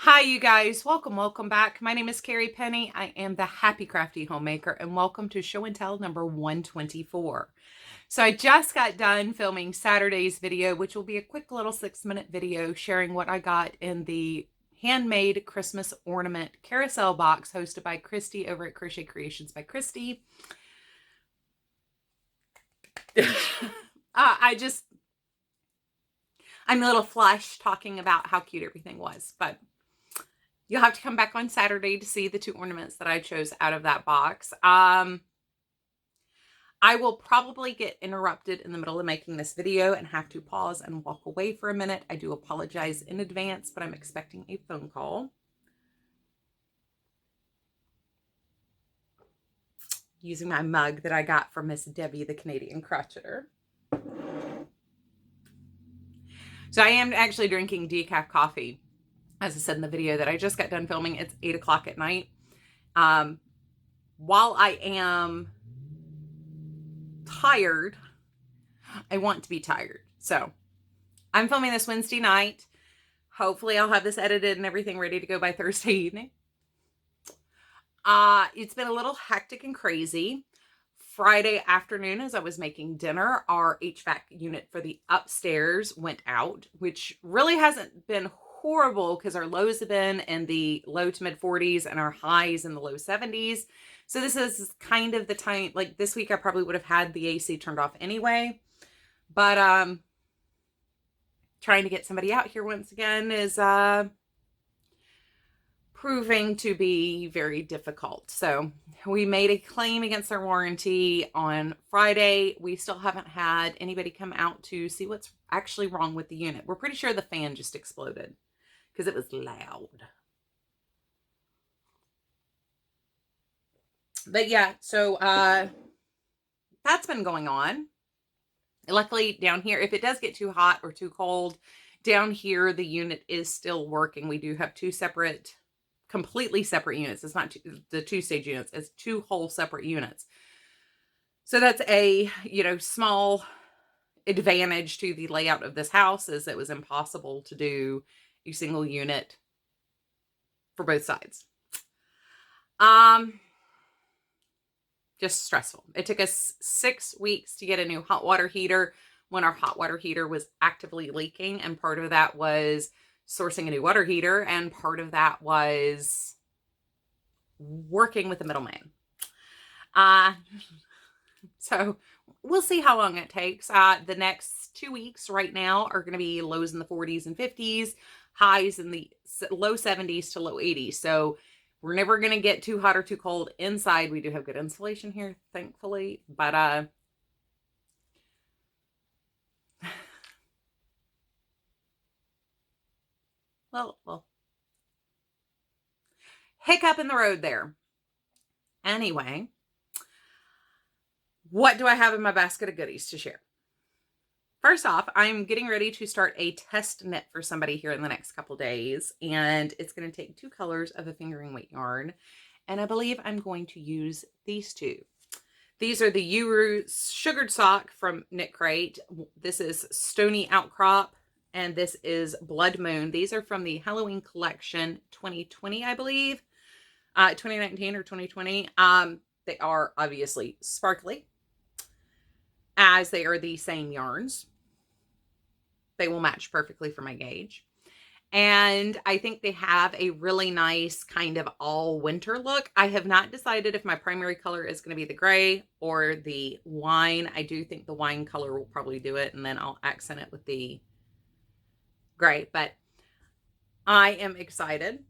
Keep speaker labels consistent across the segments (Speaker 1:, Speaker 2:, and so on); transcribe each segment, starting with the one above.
Speaker 1: Hi, you guys. Welcome back. My name is Carrie Penny. I am the Happy Crafty Homemaker, and welcome to show and tell number 124. So I just got done filming Saturday's video, which will be a quick little 6-minute video sharing what I got in the handmade Christmas ornament carousel box hosted by Christy over at Crochet Creations by Christy. I'm a little flushed talking about how cute everything was, but you'll have to come back on Saturday to see the two ornaments that I chose out of that box. I will probably get interrupted in the middle of making this video and have to pause and walk away for a minute. I do apologize in advance, but I'm expecting a phone call. Using my mug that I got from Miss Debbie, the Canadian crocheter. So I am actually drinking decaf coffee. As I said in the video that I just got done filming, it's 8 o'clock at night. While I am tired, I want to be tired. So I'm filming this Wednesday night. Hopefully I'll have this edited and everything ready to go by Thursday evening. It's been a little hectic and crazy. Friday afternoon, as I was making dinner, our HVAC unit for the upstairs went out, which really hasn't been horrible because our lows have been in the low to mid 40s and our highs in the low 70s. So this is kind of the time, like this week I probably would have had the AC turned off anyway. But trying to get somebody out here once again is proving to be very difficult. So we made a claim against our warranty on Friday. We still haven't had anybody come out to see what's actually wrong with the unit. We're pretty sure the fan just exploded because it was loud. But yeah, so that's been going on. Luckily down here, if it does get too hot or too cold, down here the unit is still working. We do have two separate, completely separate units. It's not the two-stage units, it's two whole separate units. So that's a, small advantage to the layout of this house, is it was impossible to do a single unit for both sides. Just stressful. It took us 6 weeks to get a new hot water heater when our hot water heater was actively leaking, and part of that was sourcing a new water heater, and part of that was working with the middleman. So we'll see how long it takes. The next 2 weeks right now are going to be lows in the 40s and 50s, highs in the low 70s to low 80s. So we're never going to get too hot or too cold inside. We do have good insulation here, thankfully, but well, hiccup in the road there. Anyway, what do I have in my basket of goodies to share? First off, I'm getting ready to start a test knit for somebody here in the next couple days, and it's going to take 2 colors of a fingering weight yarn, and I believe I'm going to use these two. These are the Uru Sugared Sock from Knit Crate. This is Stony Outcrop, and this is Blood Moon. These are from the Halloween collection 2020, I believe. 2019 or 2020. They are obviously sparkly, as they are the same yarns. They will match perfectly for my gauge. And I think they have a really nice kind of all winter look. I have not decided if my primary color is going to be the gray or the wine. I do think the wine color will probably do it, and then I'll accent it with the gray. But I am excited.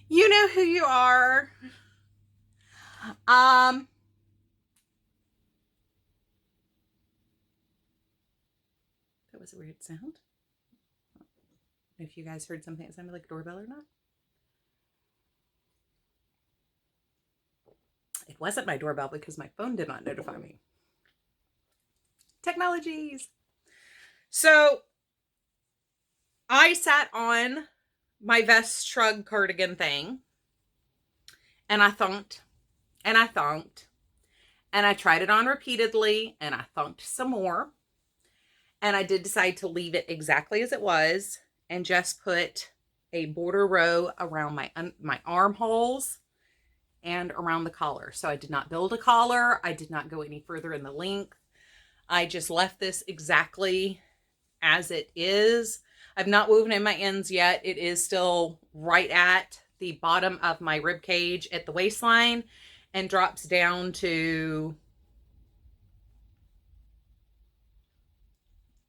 Speaker 1: You know who you are. That was a weird sound. If you guys heard something that sounded like a doorbell or not. It wasn't my doorbell because my phone did not notify me. Technologies. So I sat on my vest shrug cardigan thing, and I thunked, and I thunked, and I tried it on repeatedly, and I thunked some more. And I did decide to leave it exactly as it was and just put a border row around my armholes and around the collar. So I did not build a collar. I did not go any further in the length. I just left this exactly as it is. I've not woven in my ends yet. It is still right at the bottom of my rib cage at the waistline and drops down to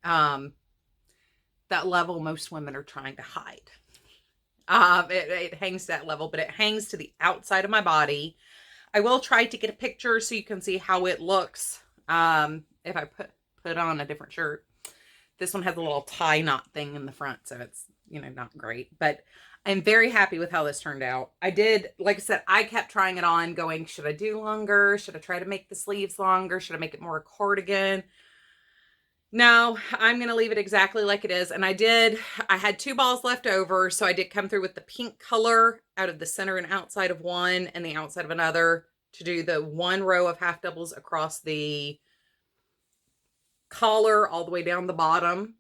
Speaker 1: that level most women are trying to hide. It hangs to that level, but it hangs to the outside of my body. I will try to get a picture so you can see how it looks if I put on a different shirt. This one has a little tie knot thing in the front, so it's, you know, not great. But I'm very happy with how this turned out. I did, like I said, I kept trying it on going, should I do longer? Should I try to make the sleeves longer? Should I make it more a cardigan? No, I'm going to leave it exactly like it is. And I had 2 balls left over. So I did come through with the pink color out of the center and outside of one and the outside of another to do the 1 row of half doubles across the collar all the way down the bottom.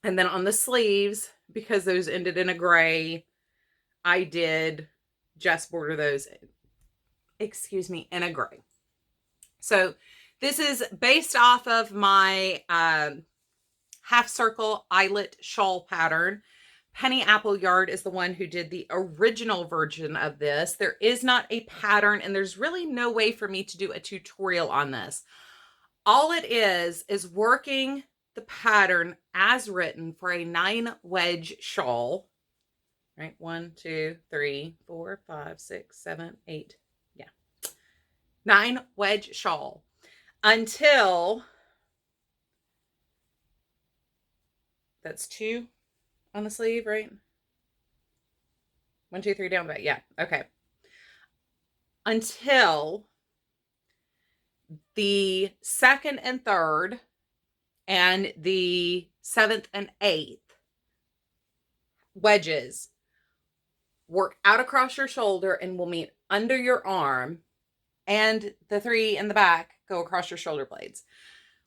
Speaker 1: And then on the sleeves, because those ended in a gray, I did just border those, in a gray. So this is based off of my half circle eyelet shawl pattern. Penny Appleyard is the one who did the original version of this. There is not a pattern, and there's really no way for me to do a tutorial on this. All it is working the pattern as written for a 9 wedge shawl. Right? 1, 2, 3, 4, 5, 6, 7, 8. Yeah. 9 wedge shawl. Until that's 2 on the sleeve, right? 1, 2, 3 down the back. Yeah. Okay. Until the 2nd and 3rd and the 7th and 8th wedges work out across your shoulder and will meet under your arm, and the 3 in the back go across your shoulder blades.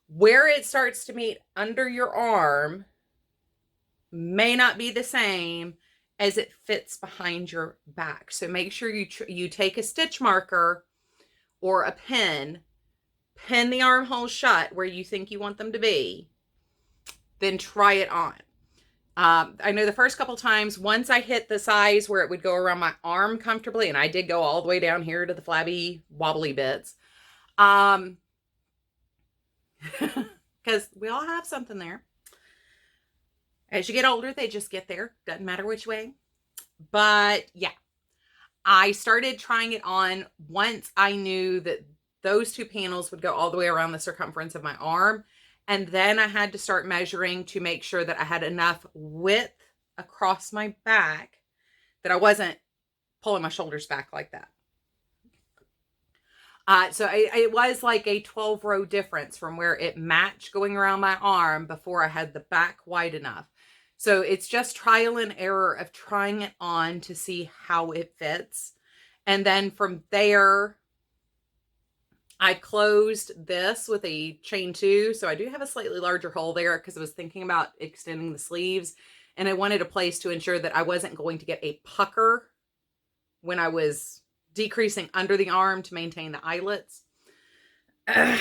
Speaker 1: Where it starts to meet under your arm may not be the same as it fits behind your back. So make sure you take a stitch marker or a pin the armholes shut where you think you want them to be, then try it on. I know the first couple times, once I hit the size where it would go around my arm comfortably, and I did go all the way down here to the flabby, wobbly bits, because we all have something there. As you get older, they just get there. Doesn't matter which way. But yeah, I started trying it on once I knew that those 2 panels would go all the way around the circumference of my arm. And then I had to start measuring to make sure that I had enough width across my back that I wasn't pulling my shoulders back like that. So it was like a 12 row difference from where it matched going around my arm before I had the back wide enough. So it's just trial and error of trying it on to see how it fits. And then from there, I closed this with a chain 2. So I do have a slightly larger hole there because I was thinking about extending the sleeves, and I wanted a place to ensure that I wasn't going to get a pucker when I was decreasing under the arm to maintain the eyelets. So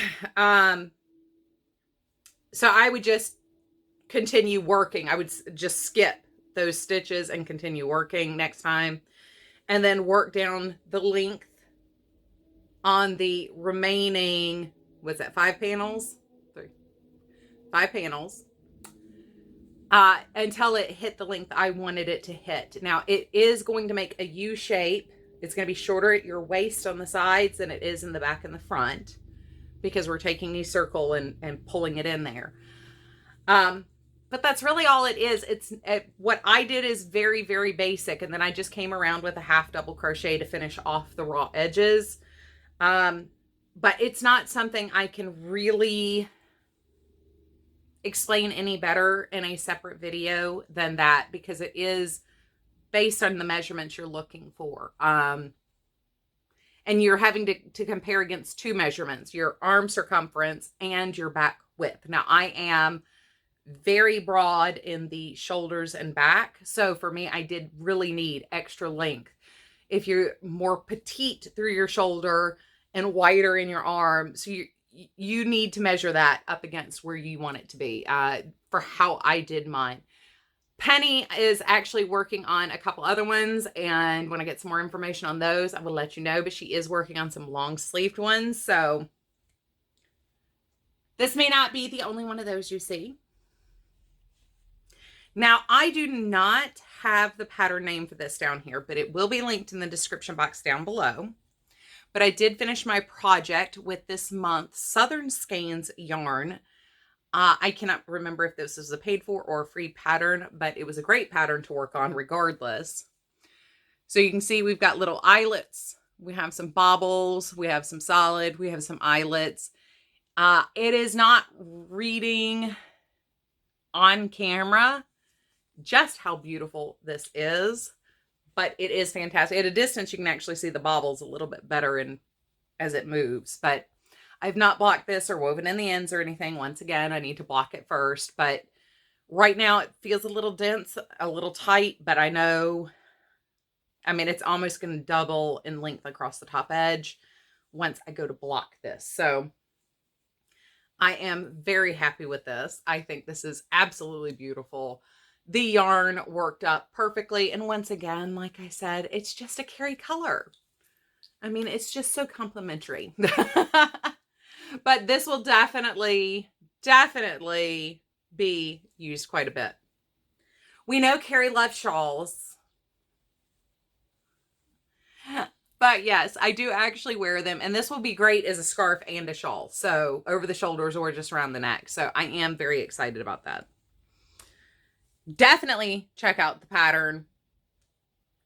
Speaker 1: I would just continue working. I would just skip those stitches and continue working next time, and then work down the length on the remaining, what's that, 5 panels? 5 panels, until it hit the length I wanted it to hit. Now, it is going to make a U shape. It's going to be shorter at your waist on the sides than it is in the back and the front, because we're taking the circle and pulling it in there. But that's really all it is. What I did is very, very basic. And then I just came around with a half double crochet to finish off the raw edges. But it's not something I can really explain any better in a separate video than that, because it is based on the measurements you're looking for. And you're having to compare against 2 measurements, your arm circumference and your back width. Now, I am very broad in the shoulders and back. So for me, I did really need extra length. If you're more petite through your shoulder and wider in your arm, so you need to measure that up against where you want it to be, for how I did mine. Penny is actually working on a couple other ones, and when I get some more information on those, I will let you know, but she is working on some long sleeved ones. So this may not be the only one of those you see. Now, I do not have the pattern name for this down here, but it will be linked in the description box down below. But I did finish my project with this month's Southern Skeins yarn. I cannot remember if this was a paid for or a free pattern, but it was a great pattern to work on regardless. So you can see we've got little eyelets. We have some bobbles. We have some solid. We have some eyelets. It is not reading on camera just how beautiful this is, but it is fantastic. At a distance, you can actually see the bobbles a little bit better as it moves, but I've not blocked this or woven in the ends or anything. Once again, I need to block it first, but right now it feels a little dense, a little tight, but I know, I mean, it's almost going to double in length across the top edge once I go to block this. So I am very happy with this. I think this is absolutely beautiful. The yarn worked up perfectly. And once again, like I said, it's just a Carrie color. I mean, it's just so complimentary. But this will definitely be used quite a bit. We know Carrie loves shawls. But yes, I do actually wear them. And this will be great as a scarf and a shawl. So over the shoulders or just around the neck. So I am very excited about that. Definitely check out the pattern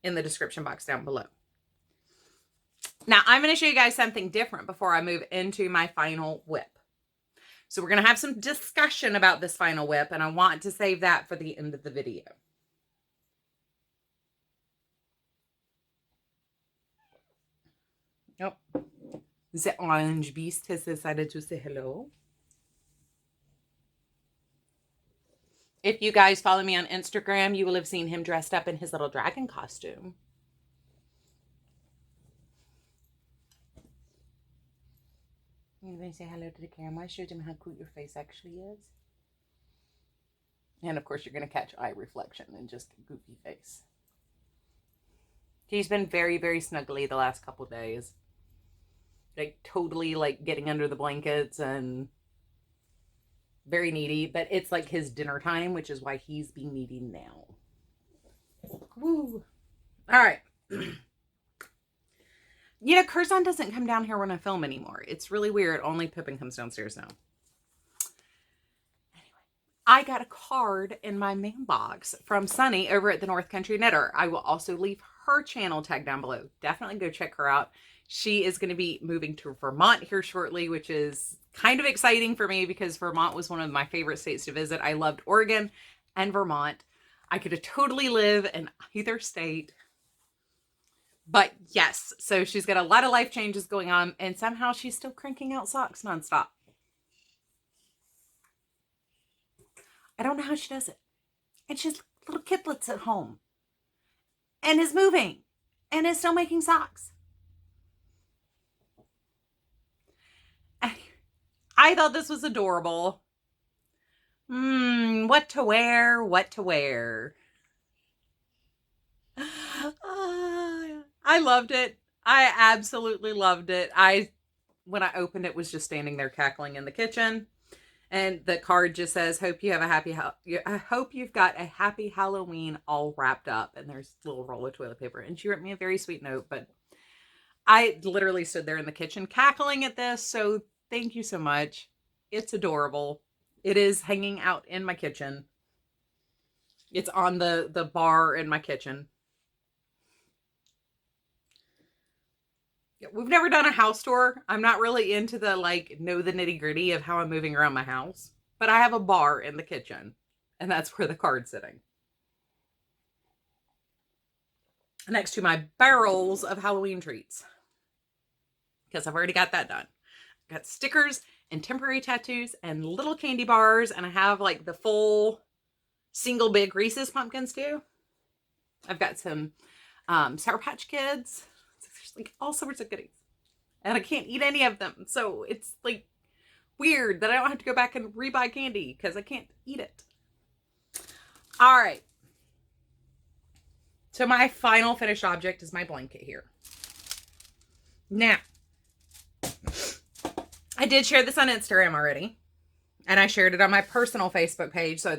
Speaker 1: in the description box down below. Now, I'm going to show you guys something different before I move into my final WIP. So we're going to have some discussion about this final WIP, and I want to save that for the end of the video. Oh, the orange beast has decided to say hello. If you guys follow me on Instagram, you will have seen him dressed up in his little dragon costume. You're going to say hello to the camera. I showed him how cute your face actually is. And of course, you're going to catch eye reflection and just a goofy face. He's been very, very snuggly the last couple of days. Like totally like getting under the blankets and very needy, but it's like his dinner time, which is why he's being needy now. Woo. All right. You know, Curzon doesn't come down here when I film anymore. It's really weird. Only Pippin comes downstairs now. Anyway, I got a card in my mailbox from Sunny over at the North Country Knitter. I will also leave her channel tag down below. Definitely go check her out. She is going to be moving to Vermont here shortly, which is kind of exciting for me because Vermont was one of my favorite states to visit. I loved Oregon and Vermont. I could have totally lived in either state. But yes, so she's got a lot of life changes going on, and somehow she's still cranking out socks nonstop. I don't know how she does it. And she's little kidlets at home. And is moving. And is still making socks. I thought this was adorable. What to wear, what to wear. I loved it. I absolutely loved it. When I opened it, was just standing there cackling in the kitchen. And the card just says, hope you have I hope you've got a happy Halloween all wrapped up. And there's a little roll of toilet paper. And she wrote me a very sweet note, but I literally stood there in the kitchen cackling at this. So thank you so much. It's adorable. It is hanging out in my kitchen. It's on the bar in my kitchen. We've never done a house tour. I'm not really into the know the nitty gritty of how I'm moving around my house, but I have a bar in the kitchen and that's where the card's sitting. Next to my barrels of Halloween treats. Because I've already got that done. Got stickers and temporary tattoos and little candy bars. And I have like the full single big Reese's pumpkins too. I've got some Sour Patch Kids. So there's like all sorts of goodies. And I can't eat any of them. So it's like weird that I don't have to go back and rebuy candy because I can't eat it. All right. So my final finished object is my blanket here. Now, I did share this on Instagram already, and I shared it on my personal Facebook page. So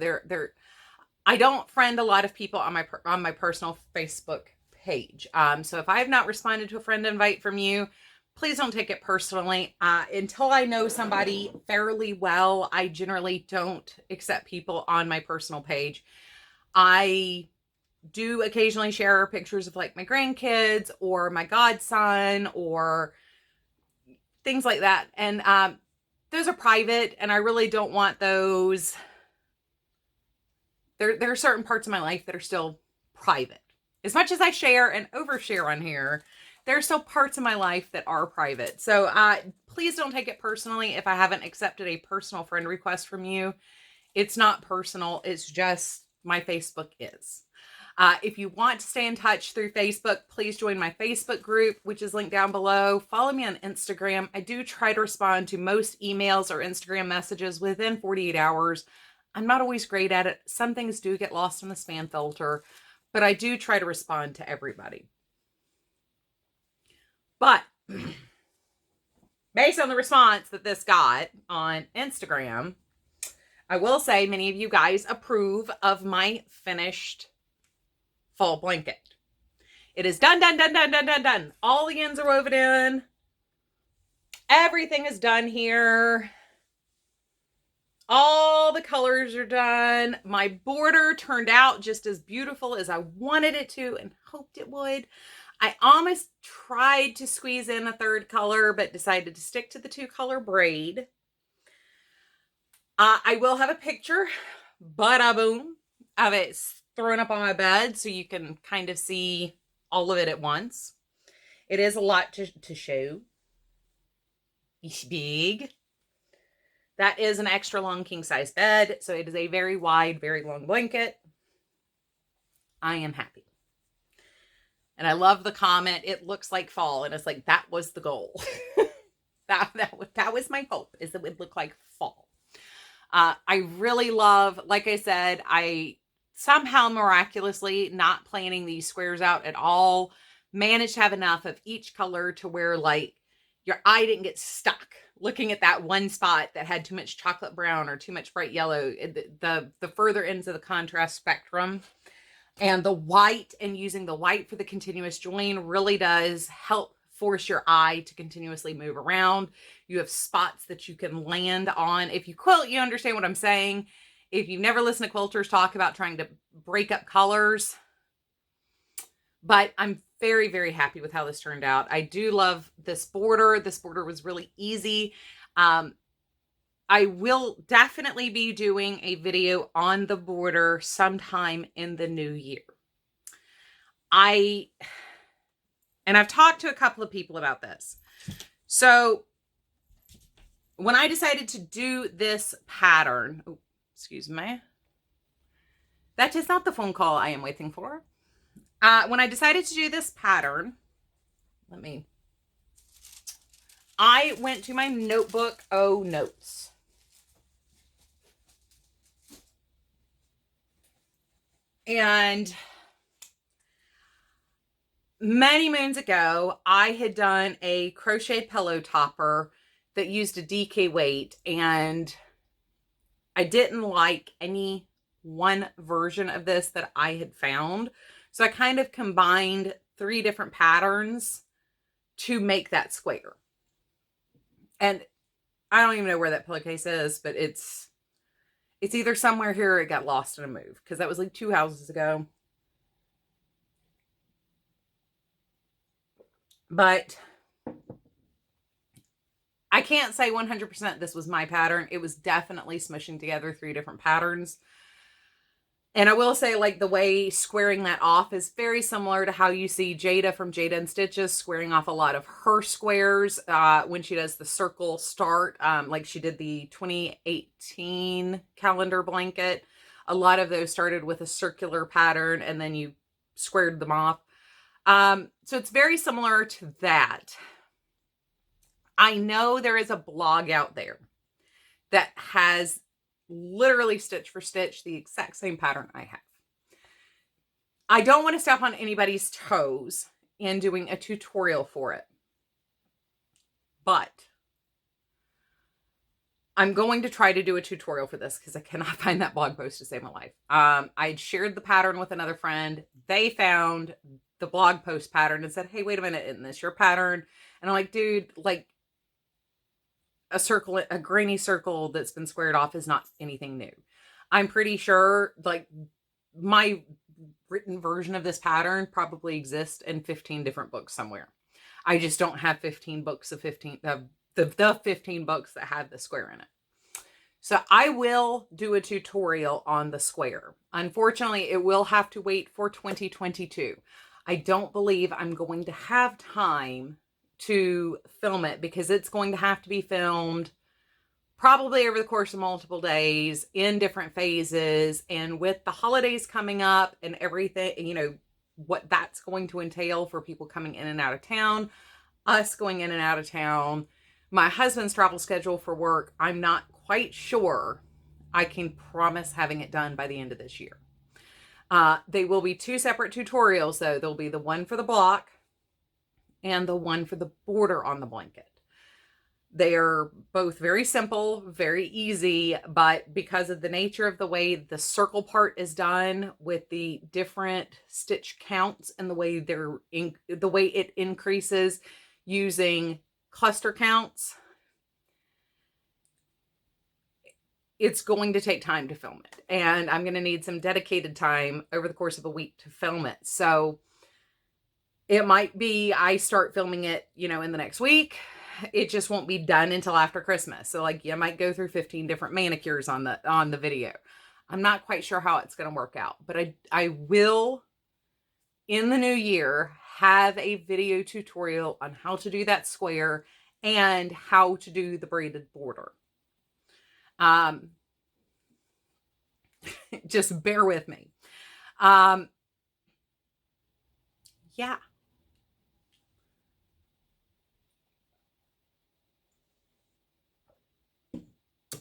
Speaker 1: I don't friend a lot of people on my personal Facebook page. So if I have not responded to a friend invite from you, please don't take it personally. Until I know somebody fairly well, I generally don't accept people on my personal page. I do occasionally share pictures of like my grandkids or my godson or things like that. And those are private, and I really don't want those. There are certain parts of my life that are still private. As much as I share and overshare on here, there are still parts of my life that are private. So please don't take it personally if I haven't accepted a personal friend request from you. It's not personal. It's just my Facebook is. If you want to stay in touch through Facebook, please join my Facebook group, which is linked down below. Follow me on Instagram. I do try to respond to most emails or Instagram messages within 48 hours. I'm not always great at it. Some things do get lost in the spam filter, but I do try to respond to everybody. But based on the response that this got on Instagram, I will say many of you guys approve of my finished fall blanket. It is done. All the ends are woven in. Everything is done here. All the colors are done. My border turned out just as beautiful as I wanted it to and hoped it would. I almost tried to squeeze in a third color, but decided to stick to the 2-color braid. I will have a picture, bada-boom, of it thrown up on my bed so you can kind of see all of it at once. It is a lot to show. It's big. That is an extra long king size bed. So it is a very wide, very long blanket. I am happy. And I love the comment. It looks like fall. And it's like, that was the goal. that was my hope, is that it would look like fall. I really love, like I said, I somehow miraculously, not planning these squares out at all, managed to have enough of each color to where like your eye didn't get stuck looking at that one spot that had too much chocolate brown or too much bright yellow. The further ends of the contrast spectrum, and the white, and using the white for the continuous join really does help force your eye to continuously move around. You have spots that you can land on. If you quilt, you understand what I'm saying. If you've never listened to quilters talk about trying to break up colors, but I'm very, very happy with how this turned out. I do love this border. This border was really easy. I will definitely be doing a video on the border sometime in the new year. And I've talked to a couple of people about this. So when I decided to do this pattern, oh, excuse me, that is not the phone call I am waiting for. When I decided to do this pattern, I went to my notebook, notes. And many moons ago, I had done a crochet pillow topper that used a DK weight, and I didn't like any one version of this that I had found. So I kind of combined 3 different patterns to make that square. And I don't even know where that pillowcase is, but it's either somewhere here or it got lost in a move, because that was like 2 houses ago. But I can't say 100% this was my pattern. It was definitely smushing together 3 different patterns. And I will say, like, the way squaring that off is very similar to how you see Jada from Jada and Stitches squaring off a lot of her squares when she does the circle start, like she did the 2018 calendar blanket. A lot of those started with a circular pattern and then you squared them off. So it's very similar to that. I know there is a blog out there that has literally stitch for stitch the exact same pattern I have. I don't want to step on anybody's toes in doing a tutorial for it, but I'm going to try to do a tutorial for this because I cannot find that blog post to save my life. I shared the pattern with another friend. They found the blog post pattern and said, hey, wait a minute, isn't this your pattern? And I'm like, dude, like, a circle, a grainy circle that's been squared off is not anything new. I'm pretty sure, like, my written version of this pattern probably exists in 15 different books somewhere. I just don't have 15 books of 15 the 15 books that have the square in it. So I will do a tutorial on the square. Unfortunately, it will have to wait for 2022. I don't believe I'm going to have time to film it because it's going to have to be filmed probably over the course of multiple days in different phases. And with the holidays coming up and everything, you know, what that's going to entail for people coming in and out of town, us going in and out of town, my husband's travel schedule for work, I'm not quite sure I can promise having it done by the end of this year. They will be two separate tutorials though. There'll be the one for the block and the one for the border on the blanket. They are both very simple, very easy, but because of the nature of the way the circle part is done with the different stitch counts and the way the way it increases using cluster counts, it's going to take time to film it. And I'm going to need some dedicated time over the course of a week to film it. So it might be I start filming it, you know, in the next week. It just won't be done until after Christmas. So like you might go through 15 different manicures on the video. I'm not quite sure how it's going to work out, but I will in the new year have a video tutorial on how to do that square and how to do the braided border. Just bear with me. Yeah.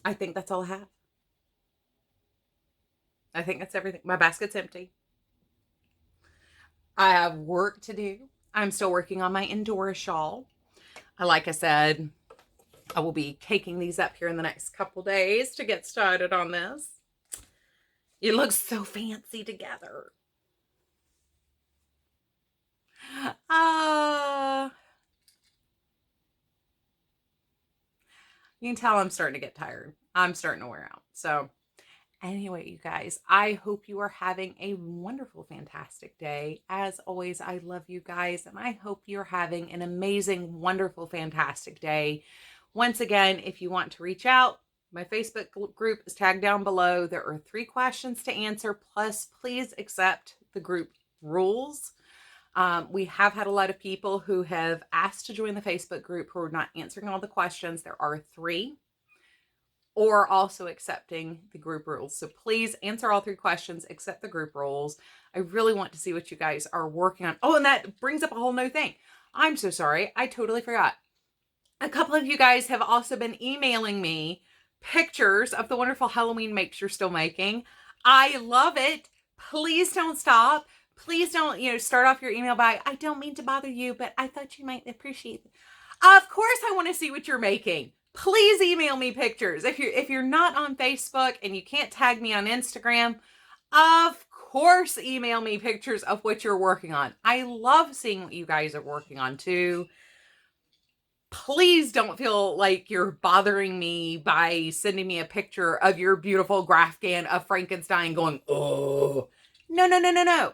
Speaker 1: I think that's all I have. I think that's everything. My basket's empty. I have work to do. I'm still working on my Angora shawl. Like I said, I will be caking these up here in the next couple days to get started on this. It looks so fancy together. You can tell I'm starting to get tired. I'm starting to wear out. So anyway, you guys, I hope you are having a wonderful, fantastic day. As always, I love you guys, and I hope you're having an amazing, wonderful, fantastic day. Once again, if you want to reach out, my Facebook group is tagged down below. There are 3 questions to answer, plus please accept the group rules. We have had a lot of people who have asked to join the Facebook group who are not answering all the questions. There are 3, or also accepting the group rules. So please answer all 3 questions, accept the group rules. I really want to see what you guys are working on. Oh, and that brings up a whole new thing. I'm so sorry. I totally forgot. A couple of you guys have also been emailing me pictures of the wonderful Halloween makes you're still making. I love it. Please don't stop. Please don't, start off your email by, I don't mean to bother you, but I thought you might appreciate it. Of course I want to see what you're making. Please email me pictures. If you're not on Facebook and you can't tag me on Instagram, of course email me pictures of what you're working on. I love seeing what you guys are working on too. Please don't feel like you're bothering me by sending me a picture of your beautiful Grafgan of Frankenstein going, oh, no.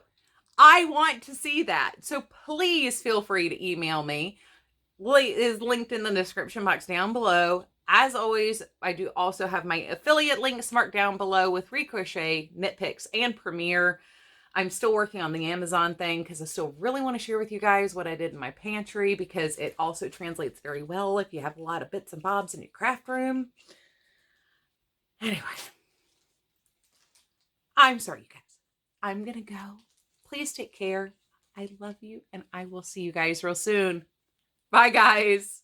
Speaker 1: I want to see that. So please feel free to email me. Is linked in the description box down below. As always, I do also have my affiliate links marked down below with Recrochet, Knit Picks, and Premiere. I'm still working on the Amazon thing because I still really want to share with you guys what I did in my pantry, because it also translates very well if you have a lot of bits and bobs in your craft room. Anyway, I'm sorry, you guys. I'm going to go. Please take care. I love you, and I will see you guys real soon. Bye, guys.